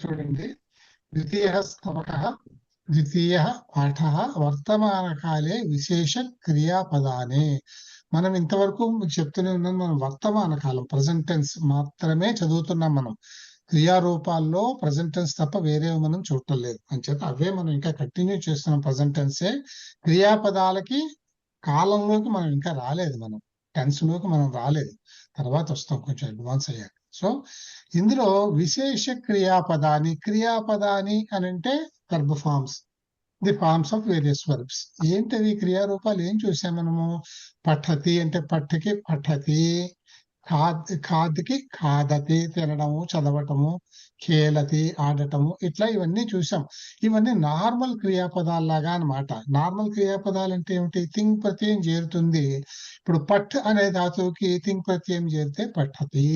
చూడండి. ద్వితీయ స్తవక ద్వితీయ పాఠ వర్తమానకాలే విశేష క్రియాపదానే. మనం ఇంతవరకు మీకు చెప్తూనే ఉన్నాం, మనం వర్తమాన కాలం ప్రజెంట్ టెన్స్ మాత్రమే చదువుతున్నాం. మనం క్రియారూపాల్లో ప్రజెంట్ టెన్స్ తప్ప వేరే మనం చూడటం లేదు. అంచేత అవే మనం ఇంకా కంటిన్యూ చేస్తున్నాం. ప్రజెంట్ టెన్సే. క్రియాపదాలకి కాలంలోకి మనం ఇంకా రాలేదు, మనం టెన్స్ లోకి మనం రాలేదు, తర్వాత వస్తాం కొంచెం అడ్వాన్స్ అయ్యాక. సో ఇందులో విశేష క్రియాపదాని అని అంటే verb forms, the forms of various verbs. ఏంటవి క్రియారూపాలు? ఏం చూసాం మనము? పఠతి అంటే పట్టుకి పఠతి, ఖాద్కి ఖాదతి తినడము చదవటము, ఖేలతి ఆడటము, ఇట్లా ఇవన్నీ చూసాం. ఇవన్నీ నార్మల్ క్రియాపదాల్లాగా అన్నమాట. నార్మల్ క్రియాపదాలు అంటే ఏమిటి? తింగ్ ప్రత్యయం చేరుతుంది. ఇప్పుడు పఠ్ అనే ధాతువుకి తింగ్ ప్రత్యయం చేరితే పఠతి,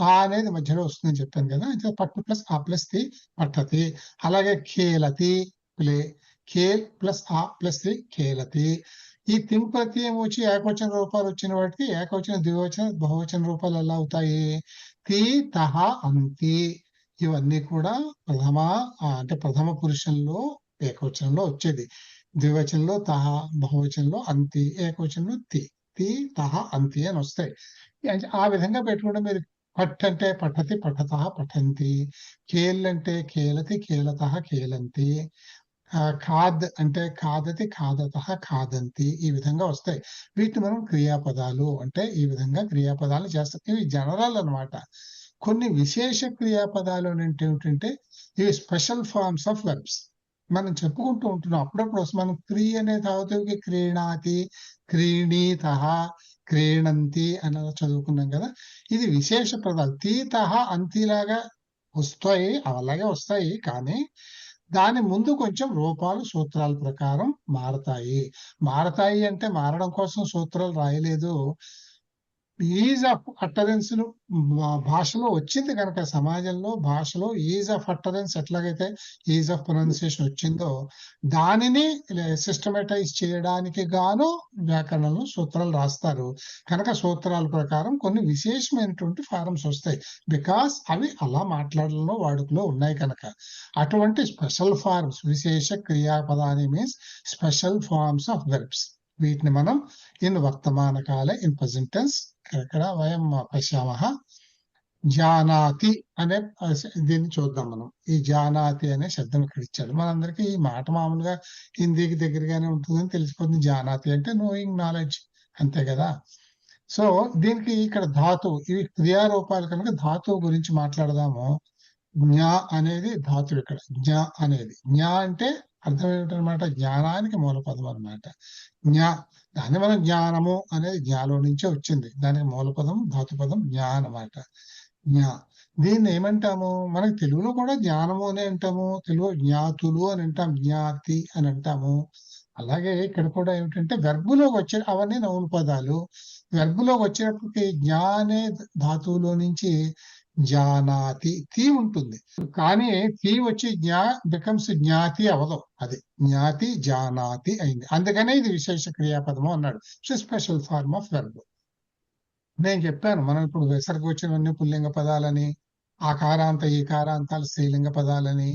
ఆ అనేది మధ్యలో వస్తుందని చెప్పాను కదా. అయితే పట్టు ప్లస్ ఆ ప్లస్ తి పఠతి. అలాగే ఖేలతి ప్లే, ఖేల్ ప్లస్ ఆ ప్లస్ తి ఖేలతి. ఈ తింగ్ ప్రత్యయం వచ్చి ఏకవచన రూపాలు వచ్చిన వాటికి ఏకవచన, ద్వివచన, బహువచన రూపాలు ఎలా అవుతాయి? తి తహ అంతి. ఇవన్నీ కూడా అంటే ప్రథమ పురుషంలో ఏకవచనంలో వచ్చేది, ద్వివచనంలో తహ, బహువచనంలో అంతి, ఏకవచనంలో తి. తి తహ అంతి అని వస్తాయి. ఆ విధంగా పెట్టుకుంటే మీరు పఠ్ అంటే పఠతి పఠత పఠంతి, ఖేల్ అంటే ఖేలతి ఖేలత ఖేలంతి, ఖాద్ అంటే ఖాదతి ఖాదత ఖాదంతి. ఈ విధంగా వస్తాయి. వీటిని మనం క్రియాపదాలు అంటే ఈ విధంగా క్రియాపదాలు చేస్తాం. ఇవి జనరల్ అన్నమాట. కొన్ని విశేష క్రియాపదాలు అంటే ఏమిటంటే ఇవి స్పెషల్ ఫార్మ్స్ ఆఫ్ వెర్బ్స్. మనం చెప్పుకుంటూ ఉంటున్నాం అప్పుడప్పుడు. మనం క్రీ అనే ధాతువుకి క్రీణాతి, క్రీణీతః, క్రీణంతి అని చదువుకున్నాం కదా. ఇది విశేష పదాలు. తీతః అంతిలాగా వస్తాయి, అలాగే వస్తాయి, కానీ దాని ముందు కొంచెం రూపాలు సూత్రాల ప్రకారం మారతాయి అంటే మారడం కోసం సూత్రాలు రాయలేదు. ఈజ్ ఆఫ్ అటరెన్స్ భాషలో వచ్చింది కనుక, సమాజంలో భాషలో ఈజ్ ఆఫ్ అటరెన్స్ ఎట్లాగైతే ఈజ్ ఆఫ్ ప్రొనౌన్సియేషన్ వచ్చిందో దానిని సిస్టమేటైజ్ చేయడానికి గాను వ్యాకరణంలో సూత్రాలు రాస్తారు. కనుక సూత్రాల ప్రకారం కొన్ని విశేషమైనటువంటి ఫారమ్స్ వస్తాయి, బికాస్ అవి అలా మాట్లాడడంలో వాడుకలో ఉన్నాయి కనుక. అటువంటి స్పెషల్ ఫార్మ్స్, విశేష క్రియాపదాన్ని means special forms of verbs. వీటిని మనం ఇన్ వర్తమాన కాలే, ఇన్ ప్రెజెంట్ టెన్స్ ఇక్కడ వయం పశ్యామః. జానాతి అనే దీన్ని చూద్దాం మనం. ఈ జానాతి అనే శబ్దం ఇక్కడ ఇచ్చాడు. మనందరికీ ఈ మాట మామూలుగా హిందీకి దగ్గరగానే ఉంటుందని తెలిసిపోతుంది. జానాతి అంటే నోయింగ్, నాలెడ్జ్, అంతే కదా. సో దీనికి ఇక్కడ ధాతువు, ఇవి క్రియారూపాలు కనుక ధాతువు గురించి మాట్లాడదాము. జ్ఞా అనేది ధాతువు. ఇక్కడ జ్ఞా అనేది, జ్ఞా అంటే అర్థం ఏమిటనమాట? జ్ఞానానికి మూల పదం అనమాట జ్ఞా. దాన్ని మనం జ్ఞానము అనేది జ్ఞాలో నుంచే వచ్చింది. దానికి మూలపదం ధాతుపదం జ్ఞా అన్నమాట. జ్ఞా. దీన్ని ఏమంటాము? మనకి తెలుగులో కూడా జ్ఞానము అనే అంటాము, తెలుగు జ్ఞాతులు అని అంటాం, జ్ఞాతి అని అంటాము. అలాగే ఇక్కడ కూడా ఏమిటంటే వెర్బులోకి వచ్చే అవన్నీ నౌన్ పదాలు. వెర్బులోకి వచ్చేటప్పటికి జ్ఞా అనే ధాతువులో నుంచి జానాతి తి ఉంటుంది, కానీ తి వచ్చి జ్ఞా బికమ్స్ జ్ఞాతి అవదు. అది జ్ఞాతి జానాతి అయింది. అందుకనే ఇది విశేష క్రియాపదము అన్నాడు. Special form of verb. నేను చెప్పాను, మనం ఇప్పుడు విసర్గ వచ్చినవన్నీ పుల్లింగ పదాలని, ఆకారాంత ఈకారాంతాలు స్త్రీలింగ పదాలని,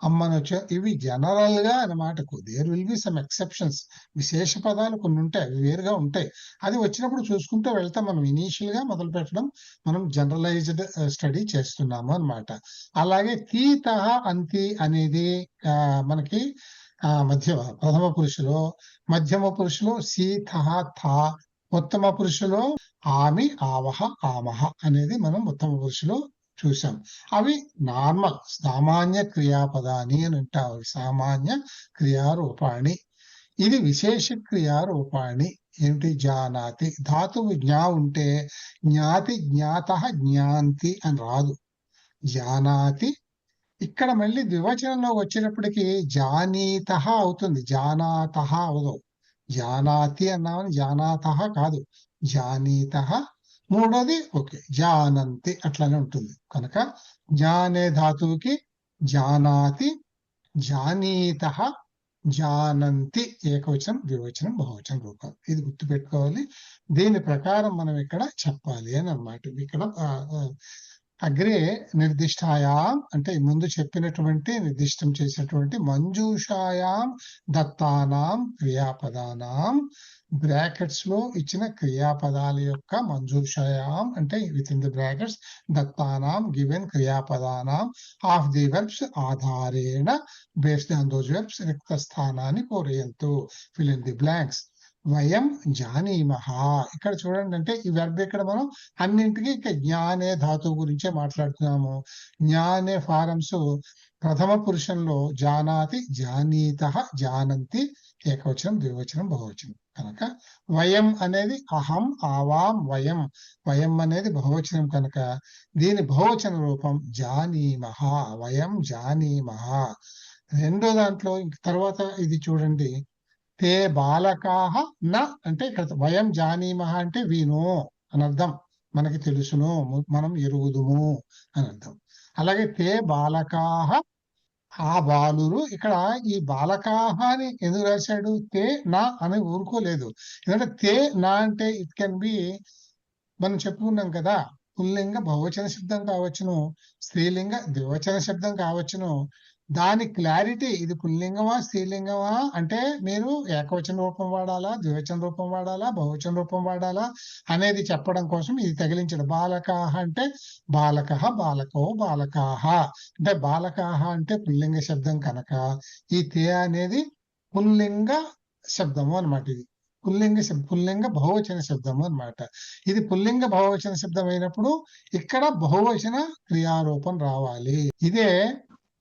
అమ్మనొచ్చ, ఇవి జనరల్ గా అన్నమాట. There will be some exceptions. విశేష పదాలు కొన్ని ఉంటాయి, అవి వేరుగా ఉంటాయి. అది వచ్చినప్పుడు చూసుకుంటూ వెళ్తాం. మనం ఇనీషియల్ గా మొదలు పెట్టడం, మనం జనరలైజ్డ్ స్టడీ చేస్తున్నాము అన్నమాట. అలాగే తీతః అంతి అనేది మనకి ప్రథమ పురుషులో, మధ్యమ పురుషులో సీతః థా, ఉత్తమ పురుషులో ఆమి ఆవహ ఆమహ అనేది మనం ఉత్తమ పురుషులో చూసాం. అవి నార్మల్ సామాన్య క్రియాపదాని అని అంటారు, సామాన్య క్రియారూపాణి. ఇది విశేష క్రియారూపాణి. ఏమిటి? జానాతి. ధాతువు జ్ఞా ఉంటే జ్ఞాతి, జ్ఞాత, జ్ఞాంతి అని రాదు, జానాతి. ఇక్కడ మళ్ళీ ద్వివచనంలో వచ్చేటప్పటికి జానీత అవుతుంది, జానాత అవదు. జానాతి అన్నామని జానాత కాదు, జానీత. మూడోది ఓకే, జానంతి అట్లానే ఉంటుంది. కనుక జ్ఞానే ధాతువుకి జానాతి, జానీత, జానంతి ఏకవచనం, ద్వివచనం, బహువచనం రూపాలు. ఇది గుర్తుపెట్టుకోవాలి. దీని ప్రకారం మనం ఇక్కడ చెప్పాలి అని అన్నమాట. ఇక్కడ అగ్రే నిర్దిష్టాయాం అంటే ముందు చెప్పినటువంటి నిర్దిష్టం చేసినటువంటి మంజూషాయాం దత్తానాం క్రియాపదానాం బ్రాకెట్స్ లో ఇచ్చిన క్రియాపదాల యొక్క మంజూషాయాం అంటే విత్ ఇన్ ది బ్రాకెట్స్ దత్తానాం గివెన్ క్రియాపదానాం ఆఫ్ ది వెర్బ్స్ ఆధారేణ బేస్డ్ ఆన్ దోస్ వెర్బ్స్ రిక్త స్థానాన్ని పూరయంతు ఫిల్ ఇన్ ది బ్లాంక్స్. వయం జానీమహ ఇక్కడ చూడండి, అంటే ఈ వెర్బ్ ఇక్కడ మనం అన్నింటికి ఇక జ్ఞానే ధాతువు గురించే మాట్లాడుతున్నాము. జ్ఞానే ఫారమ్స్ ప్రథమ పురుషంలో జానాతి, జానీత, జానంతి ఏకవచనం, ద్వివచనం, బహువచనం కనుక వయం అనేది అహం, ఆవాం, వయం. వయం అనేది బహువచనం కనుక దీని బహువచన రూపం జానీమహ, వయం జానీమహ. రెండో దాంట్లో ఇంక తర్వాత ఇది చూడండి, తే బాలకాహ న అంటే ఇక్కడ వయం జానీమహ అంటే వీను అని అర్థం, మనకి తెలుసును, మనం ఎరుగుదుము అని అర్థం. అలాగే తే బాలకాహ ఆ బాలురు, ఇక్కడ ఈ బాలకాహ అని ఎందుకు రాశాడు? తే నా అని ఊరుకోలేదు. ఎందుకంటే తే నా అంటే ఇట్ కెన్ బి, మనం చెప్పుకున్నాం కదా, పుల్లింగ బహువచన శబ్దం కావచ్చును, స్త్రీలింగ ద్వివచన శబ్దం కావచ్చును. దాని క్లారిటీ ఇది పుల్లింగమా స్త్రీలింగమా అంటే మీరు ఏకవచన రూపం వాడాలా, ద్వివచన రూపం వాడాలా, బహువచన రూపం వాడాలా అనేది చెప్పడం కోసం ఇది తగిలించడం. బాలకాహ అంటే బాలకః, బాలకో, బాలకాహ అంటే బాలకాహ అంటే పుల్లింగ శబ్దం కనుక ఈ తే అనేది పుల్లింగ శబ్దము అన్నమాట. ఇది పుల్లింగ బహువచన శబ్దము అన్నమాట. ఇది పుల్లింగ బహువచన శబ్దం అయినప్పుడు ఇక్కడ బహువచన క్రియారూపం రావాలి. ఇదే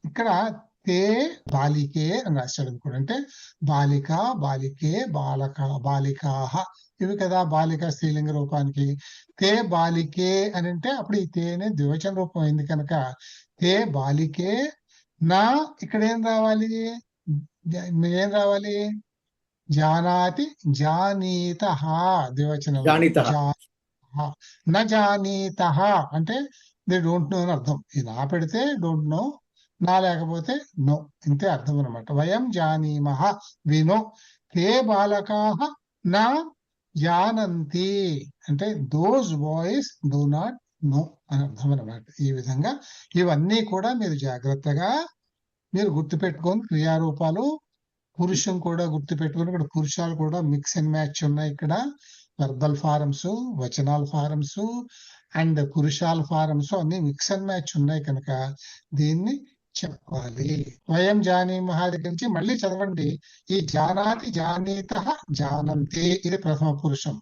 ఇక్కడ తే బాలికే అని రాశాడు అనుకోండి, అంటే బాలిక, బాలికే, బాలక, బాలికాహ ఇవి కదా బాలిక స్త్రీలింగ రూపానికి. తే బాలికే అని అంటే అప్పుడు ఈ తే అనే ద్వివచన రూపం అయింది కనుక తే బాలికే నా ఇక్కడ ఏం రావాలి? ఏం రావాలి? జానాతి, జానీత, ద్వివచనం జానీతః. న జానీత అంటే దే డోంట్ నో అని అర్థం. ఈ నా పెడితే డోంట్ నో, నా లేకపోతే నో, ఇంతే అర్థం అనమాట. వయం జానీమః వినో, తే బాలకాః నా జానంతి అంటే those boys do not know అని అర్థం అనమాట. ఈ విధంగా ఇవన్నీ కూడా మీరు జాగ్రత్తగా మీరు గుర్తుపెట్టుకొని క్రియారూపాలు, పురుషం కూడా గుర్తుపెట్టుకుని, ఇక్కడ పురుషాలు కూడా మిక్స్ అండ్ మ్యాచ్ ఉన్నాయి. ఇక్కడ వెర్బల్ ఫారమ్స్, వచనాల ఫారమ్స్ అండ్ పురుషాల ఫారమ్స్ అన్ని మిక్స్ అండ్ మ్యాచ్ ఉన్నాయి కనుక దీన్ని చెప్పాలి. వయం జానీమః దగ్గర నుంచి మళ్ళీ చదవండి. ఈ జానాతి, జానీత, జానంతి ఇది ప్రథమ పురుషం.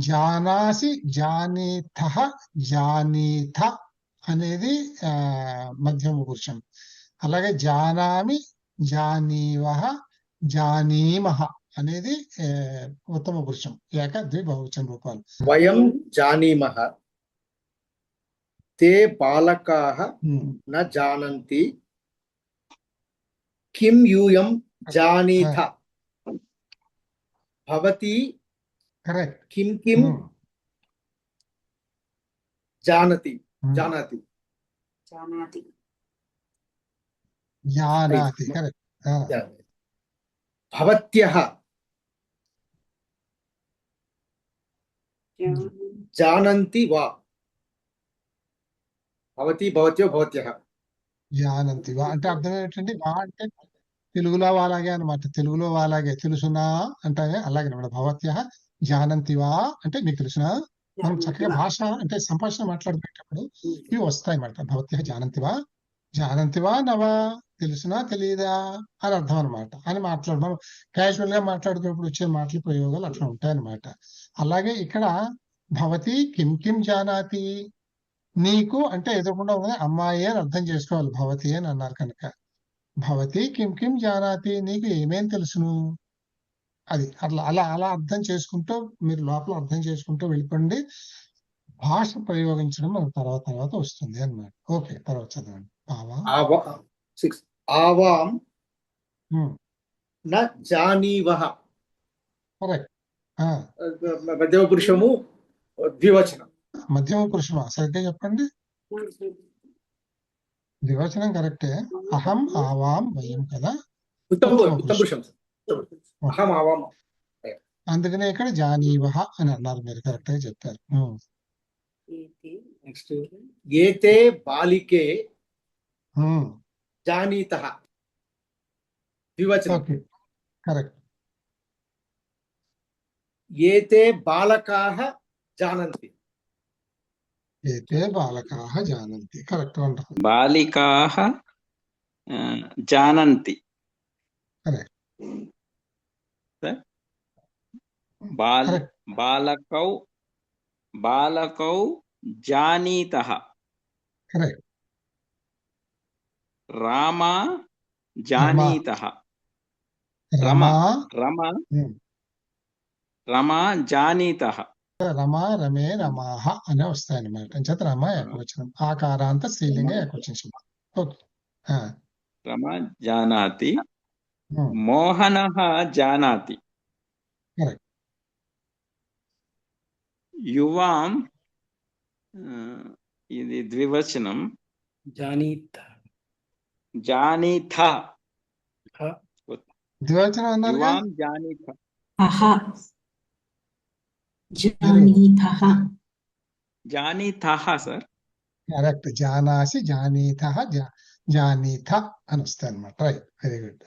జానాసి, జానీత, జానీత అనేది మధ్యమ పురుషం. అలాగే జానామి, జానీవః, జానీమః అనేది ఉత్తమ పురుషం. ఏక ద్వి బహువచన రూపాలు. వయం జానీమః తే బాలకాః న జానంతి కిం యూయం జానీథ భవతి కరెక్ట్. కిం కిం జానతి జానాతి జానాతి జానాతి కరెక్ట్. భవత్యః జానంతి వా భవతి భవత్యో భవత్యః జానంతి వా అంటే అర్థం ఏంటంటే వా అంటే తెలుగులో అలాగే అనమాట. తెలుగులో అలాగే తెలుసునా అంటే అలాగే అనమాట. భవత్యః జానంతి వా అంటే మీకు తెలుసునా. మనం చక్కగా భాష అంటే సంభాషణ మాట్లాడుకునేటప్పుడు ఇవి వస్తాయి అన్నమాట. భవత్యః జానంతివా, జానంతివా నవా తెలుసునా తెలియదా అని అర్థం అనమాట. అని మనం క్యాజువల్ గా మాట్లాడుకున్నప్పుడు వచ్చే మాటలు ప్రయోగాలు అట్లా ఉంటాయన్నమాట. అలాగే ఇక్కడ భవతి కిం కిం జానాతి, నీకు అంటే ఎదురకుండా ఉన్నది అమ్మాయి అని అర్థం చేసుకోవాలి. భవతి అని అన్నారు కనుక భవతి కిం కిం జానాతి నీకు ఏమేం తెలుసును, అది అట్లా అలా అలా అర్థం చేసుకుంటూ మీరు లోపల అర్థం చేసుకుంటూ వెళ్ళిపోండి. భాష ప్రయోగించడం మనకు తర్వాత వస్తుంది అన్నమాట. ఓకే, తర్వాత చదవండి. ఆవాం న జానీవః కరెక్ట్. మధ్యమ పురుషము ద్వివచనం. మధ్యమ పురుషమా సరిగ్గా చెప్పండి. ద్వివచనం కరెక్టే. అహం, ఆవాం, వయం కదా ఉత్తమ పురుషం. అహం ఆవాం అందుకనే ఇక్కడ జానీవః అని అన్నారు. మీరు కరెక్ట్ గా చెప్పారు. నెక్స్ట్ ఏతే బాలికే Hmm. జానీతః ద్వివచనం. Okay, correct. ఏతే బాలకాః జానంతి. ఏతే బాలకాః జానంతి. Correct, wonderful. బాలికాః జానంతి. కరెక్ట్. Sir, correct. బాలకౌ జానీతః. కరెక్ట్. రామా జానీతః. రమా. రమ జానీతః. రమా, రమే, రమాహ అనే వస్తాయి అన్నమాట. అంచేత రమ ఏకవచనం, ఆకారాంత స్త్రీలింగ ఏకవచనం. ఓకే. రమ జానాతి. Hmm. మోహనః జానాతి. కరెక్ట్. యువాం ఇది ద్వివచనం. జానీథ. ద్వివచనం అన్నారు. యువాం జానీథ. జానీథః సార్. కరెక్ట్. జానాసి, జానీథ, జానీథ అని వస్తాయి అనమాట. Right, very good.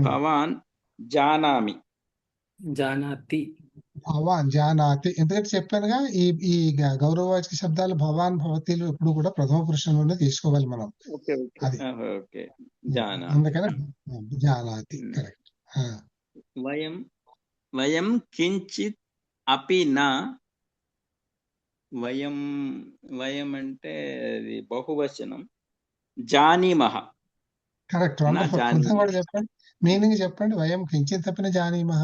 భవాన్ జానామి. జానాతి. భవాన్ జానాతి. ఎందుకంటే చెప్పానుగా, ఈ గౌరవవాచక శబ్దాలు భవాన్, భవతీలు ఎప్పుడు కూడా ప్రథమ పురుషంలోనే తీసుకోవాలి మనం. అది అందుకని జానాతి. కరెక్ట్. వయం కించిత్ అపి నా. వయం అంటే అది బహువచనం. జానీమః. Correct, wonderful. కొంచెం కూడా చెప్పండి, మీనింగ్ చెప్పండి. వయం కించిత్ తప్పిన జానీమః.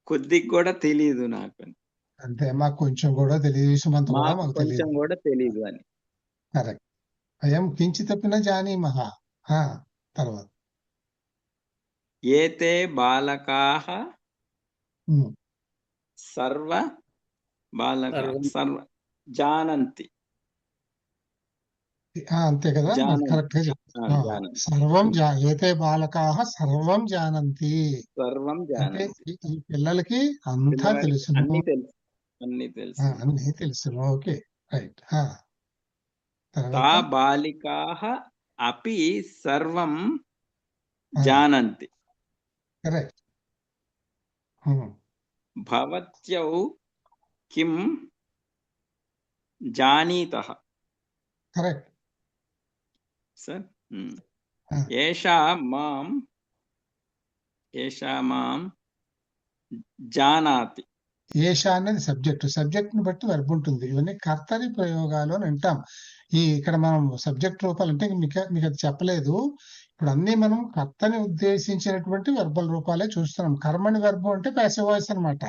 కొద్దిగా కూడా తెలియదు నాకు. అంతే, మాకు కొంచెం కూడా తెలియదు, విషమంత కూడా మాకు కొంచెం కూడా తెలియదు అని. కరెక్ట్. వయం కించిత్ తప్పిన జానీమః. తర్వాత ఏతే బాలకాః సర్వ జానంతి. అంతే కదా, కరెక్ట్ గా చెప్తాను. సర్వం ఏతే బాలకాః సర్వం జానంతి. అంటే ఈ పిల్లలకి అంతా తెలుసును. అన్ని తెలుసును. Okay, right. తా బాలికాః అపి సర్వం జానంతి. కరెక్ట్. భవత్యౌ కిం జానీతః. Correct sir. ఏషా మాం జానాతి. ఏషా అనేది సబ్జెక్ట్ ని బట్టి వర్బ్ ఉంటుంది. ఇవన్నీ కర్తరి ప్రయోగాలు అని అంటాం. ఇక్కడ మనం సబ్జెక్ట్ రూపాలు అంటే మీకు అది చెప్పలేదు. ఇప్పుడు అన్ని మనం కర్తని ఉద్దేశించినటువంటి వర్బల్ రూపాలే చూస్తున్నాం. కర్మని వర్బు అంటే ప్యాసివ్ వాయిస్ అనమాట.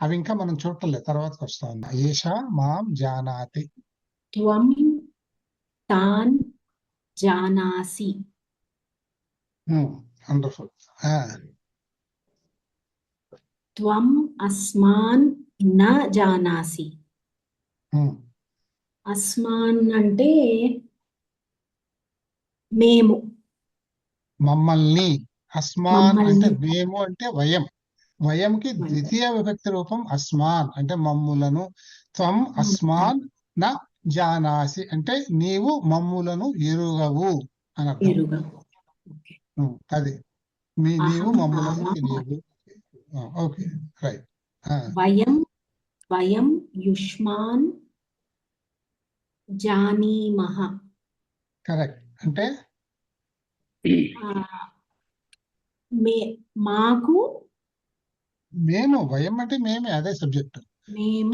అవి ఇంకా మనం చూడలేదు, తర్వాతకి వస్తా ఉన్నాం. ఏషా మాం జానాతి. త్వం తాన్ జానాసి. వండర్ఫుల్. త్వం అస్మాన్ న జానాసి. అస్మాన్ అంటే మేము, మమ్మల్ని. అస్మాన్ అంటే మేము, అంటే వయం. వయంకి ద్వితీయ విభక్తి రూపం అస్మాన్ అంటే మమ్ములను. త్వం అస్మాన్ న జానాసి అంటే నీవు మమ్ములను ఎరుగవు అని అర్థం. అది నీవు మమ్ములను తెలియవు. Okay, right. వయం యుష్మాన్ జానీమః. కరెక్ట్. అంటే మాకు. మేము. వయం అంటే మేమే, అదే సబ్జెక్ట్.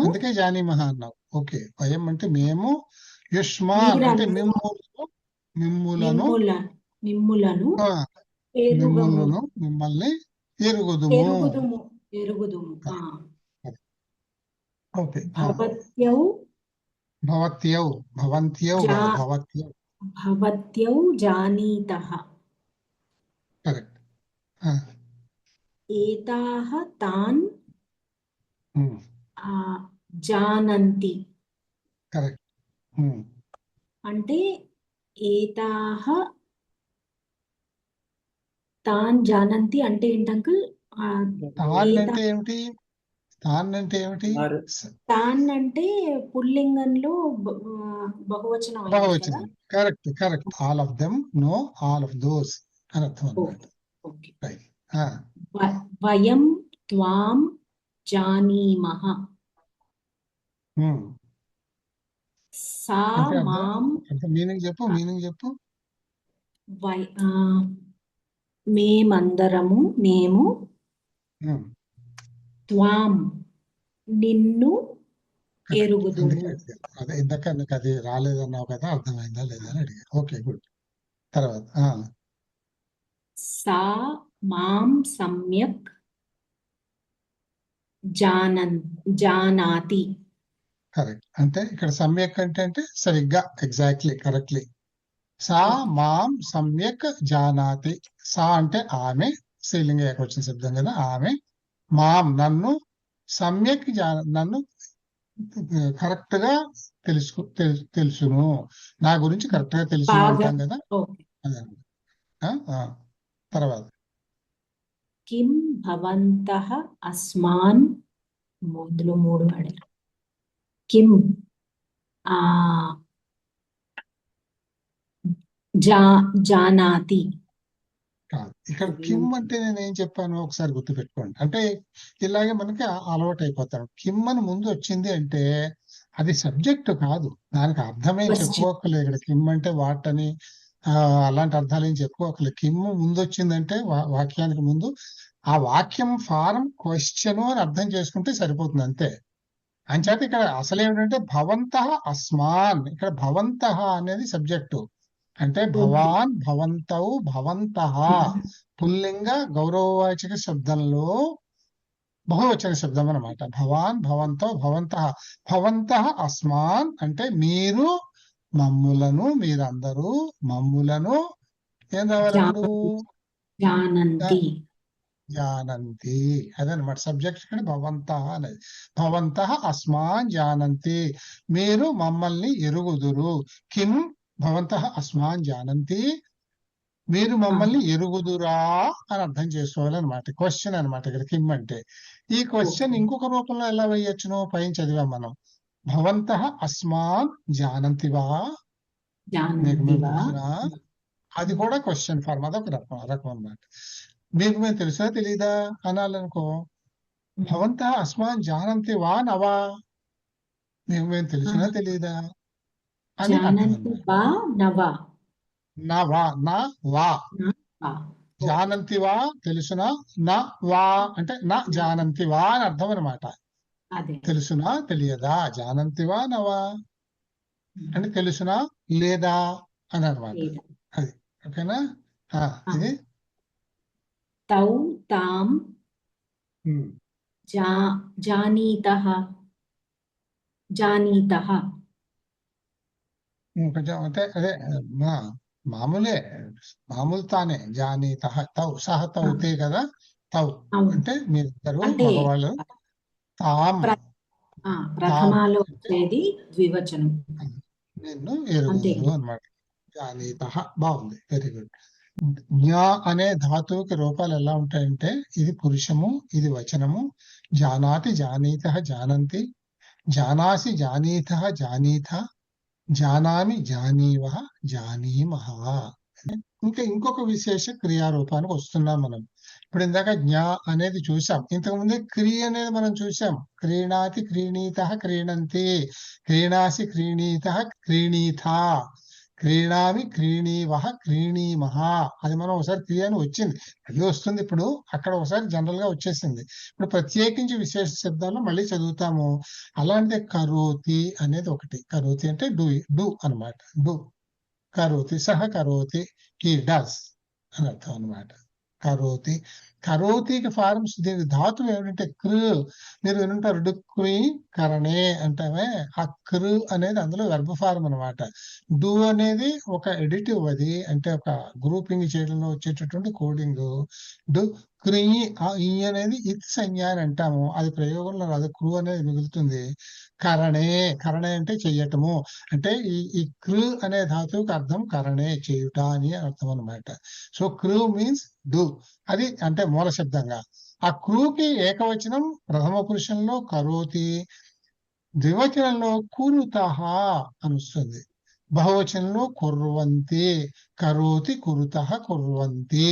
అందుకే జానీమః అన్నావు. ఓకే, వయం అంటే మేము. యుష్మాన్ అంటే మిమ్ములను మిమ్మల్ని ఎరుగుదుము. ఓకే. భవత్యౌ జానీతః. కరెక్ట్. ఏతాః తాన్ జానంతి. కరెక్ట్. అంటే ఏతాః తాన్ జానంతి అంటే ఏంటి అంకుల్? ఆ, తాన్ ఏత అంటే ఏమిటి? తాన్ అంటే ఏమిటి? ఆరు. తాన్ అంటే పుల్లింగంలో బహువచనం అయింది కదా. బహువచనం. Correct correct. All of them, no, all of those అని అర్థం అన్నమాట. ఓకే. రైట్. వయం త్వాం జానీమః సా అంటే మాం అర్థం మీనింగ్ చెప్పు, మీనింగ్ చెప్పు. మేమందరము, మేము Hmm. త్వాం నిన్ను Correct. ఎరుగుదుము. అందుకే అడిగాను. అదే ఇందాక నాకు అది రాలేదన్నావు కదా, అర్థమైందా లేదా అని అడిగాను. Okay, good. తర్వాత సా మాం సమ్యక్ జానాతి. కరెక్ట్. అంటే ఇక్కడ సమ్యక్ అంటే సరిగ్గా, ఎగ్జాక్ట్లీ, కరెక్ట్లీ. సా మాం సమ్యక్ జానాతి. సా అంటే ఆమె, స్త్రీలింగ ఏకవచన శబ్దం కదా, ఆమె. మాం నన్ను, సమ్యక్ నన్ను కరెక్ట్ గా తెలుసును, నా గురించి కరెక్ట్ గా తెలుసును అంటాం కదా. ఓకే. అదే. తర్వాత కిం భవంతః అస్మాన్, మొదలు 3 వాడారు. కిం జానాతి కాదు. ఇక్కడ కిమ్ అంటే నేను ఏం చెప్పాను ఒకసారి గుర్తుపెట్టుకోండి. అంటే ఇలాగే మనకి అలవాటు అయిపోతాం. కిమ్ అని ముందు వచ్చింది అంటే అది సబ్జెక్ట్ కాదు, దానికి అర్థమే చెప్పుకోకలేదు. ఇక్కడ కిమ్ అంటే వాట్ అని అలాంటి అర్థాలు ఏం చెప్పుకోకలేదు. కిమ్ ముందు వచ్చిందంటే వాక్యానికి ముందు ఆ వాక్యం ఫారం క్వశ్చన్ అని అర్థం చేసుకుంటే సరిపోతుంది, అంతే. అంచేత ఇక్కడ అసలు ఏమిటంటే భవంతః అస్మాన్, ఇక్కడ భవంతః అనేది సబ్జెక్టు. అంటే భవాన్, భవంతౌ, భవంతః పుల్లింగ గౌరవవాచక శబ్దంలో బహువచన శబ్దం అన్నమాట. భవాన్, భవంతో, భవంతః. భవంతః అస్మాన్ అంటే మీరు మమ్ములను, మీరందరూ మమ్ములను ఏం రావాలప్పుడు? జానంతి. జానంతి. అదనమాట సబ్జెక్ట్ ఇక్కడ భవంతః అనేది. భవంతః అస్మాన్ జానంతి, మీరు మమ్మల్ని ఎరుగుదురు. కిం భవంతః అస్మాన్ జానంతి, మీరు మమ్మల్ని ఎరుగుదురా అని అర్థం చేసుకోవాలన్నమాట. క్వశ్చన్ అనమాట ఇక్కడ కిమ్ అంటే. ఈ క్వశ్చన్ ఇంకొక రూపంలో ఎలా వేయొచ్చునో పైన చదివాం మనం. భవంతః అస్మాన్ జానంతివా, మీకు మేము తెలుసునా, అది కూడా క్వశ్చన్ ఫార్మ్, అదొక రకం అన్నమాట. మీకు మేము తెలుసా తెలీదా అనాలనుకో, భవంతః అస్మాన్ జానంతి వా నవా, మీకు మేము తెలుసునా తెలీదా అని నవా, నా వా. జానంతి వా తెలుసునా, నా వా అంటే నా జానంతి వా అని అర్థం అనమాట. తెలుసునా తెలియదా, జానంతివా నవా అంటే తెలుసునా లేదా అని అనమాట. అది ఓకేనా. ఇది తౌ తాం జానీతః కొంచెం అంటే అదే మామూలు తానే. జానీతః తౌ సహ తౌతే కదా. తౌ అంటే మీరిద్దరు మగవాళ్ళు. తాం ప్రథమాలో వచ్చేది ద్వివచనం, నిన్ను ఎరుగుదురు అన్నమాట. జానీతః బాగుంది, వెరీ గుడ్. జ్ఞా అనే ధాతువుకి రూపాలు ఎలా ఉంటాయంటే ఇది పురుషము, ఇది వచనము. జానాతి, జానీతః, జానంతి. జానాసి, జానీతః, జానీథ. జానామి, జానీవః, జానీమః. ఇంకొక విశేష క్రియారూపానికి వస్తున్నాం మనం. ఇప్పుడు ఇందాక జ్ఞా అనేది చూసాం, ఇంతకుముందే క్రీ అనేది మనం చూసాం. క్రీణాతి, క్రీణీతః, క్రీణంతి. క్రీణాసి, క్రీణీతః, క్రీణీథ. క్రీణామి, క్రీణీవః, క్రీణీమః. అది మనం ఒకసారి క్రియ అని వచ్చింది, అది వస్తుంది ఇప్పుడు. అక్కడ ఒకసారి జనరల్ గా వచ్చేసింది. ఇప్పుడు ప్రత్యేకించి విశేష శబ్దాల్లో మళ్ళీ చదువుతాము. అలాంటిదే కరోతి అనేది ఒకటి. కరోతి అంటే డూ అన్నమాట. డూ కరోతి, సహ కరోతి, హీ డస్ అని అర్థం అనమాట. కరోతి, కరోతికి ఫార్మ్స్, దీని ధాతువు ఏమిటంటే కృ. మీరు వినుంటారు డుక్వి కరణే అంటామే, ఆ కృ అనేది అందులో వెర్బ్ ఫార్మ్ అనమాట. డు అనేది ఒక ఎడిటివ్, అది అంటే ఒక గ్రూపింగ్ చేయడంలో వచ్చేటటువంటి కోడింగ్. డు క్రీ, ఈ అనేది ఇత్ సంజ్ఞ అని అంటాము, అది ప్రయోగంలో రాదు, క్రు అనేది మిగులుతుంది. కరణే అంటే చెయ్యటము. అంటే ఈ కృ అనే ధాతువుకి అర్థం కరణే, చేయుట అని అర్థం అనమాట. సో కృ మీన్స్ డూ. అది అంటే మూల శబ్దంగా. ఆ కుకి ఏకవచనం ప్రథమ పురుషంలో కరోతి, ద్వివచనంలో కురుతః అని వస్తుంది, బహువచనంలో కుర్వంతి, కరోతి కురుతః కుర్వంతి.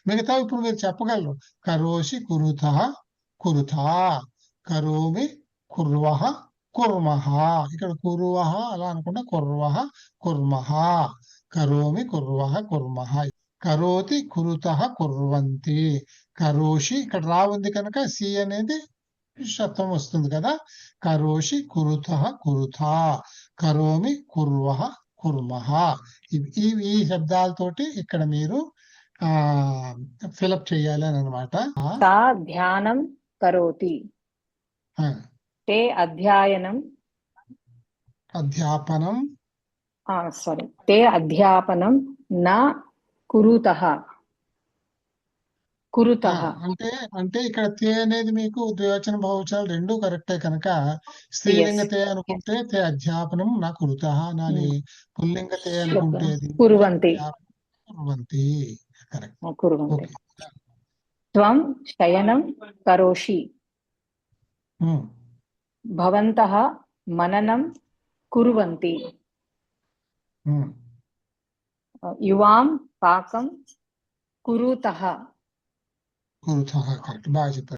మిగతా ఇప్పుడు మీరు చెప్పగలరు, కరోషి కురుతః కురుతా, కరోమి కుర్వః కుర్మః. ఇక్కడ కుర్వః అలా అనుకుంటా, కుర్వః కుర్మః, కరోమి కుర్వః కుర్మః, కరోతి కురుతః కుర్వంతి, కరోషి ఇక్కడ రా ఉంది కనుక సి అనేది శబ్దం వస్తుంది కదా, కరోషి కురుతః కురుతా, కరోమి కుర్వః కుర్మః. ఈ శబ్దాలతోటి ఇక్కడ మీరు ఫిలప్ చేయాలి అని అనమాట. తా ధ్యానం కరోతి, తే అధ్యయనం అధ్యాపనం సారీ తే అధ్యాపనం నా కురుతః కురుతః. అంటే ఇక్కడ తే అనేది మీకు ద్వివచన బహువచనాలు రెండు కరెక్టే కనుక స్త్రీలింగ తే అనుకుంటే తే అధ్యాపనం నా కురుతః అనాలి, పుల్లింగ తే అనుకుంటే కుర్వంతి కుర్వంతి. కరెక్ట్. కుర్వంతి. ఓకే. త్వం శయనం కరోషి, భవంతః మననం కుర్వంతి, యువాం పాకం కురుతః. కురుతః కరెక్ట్, బాగా చెప్పారు.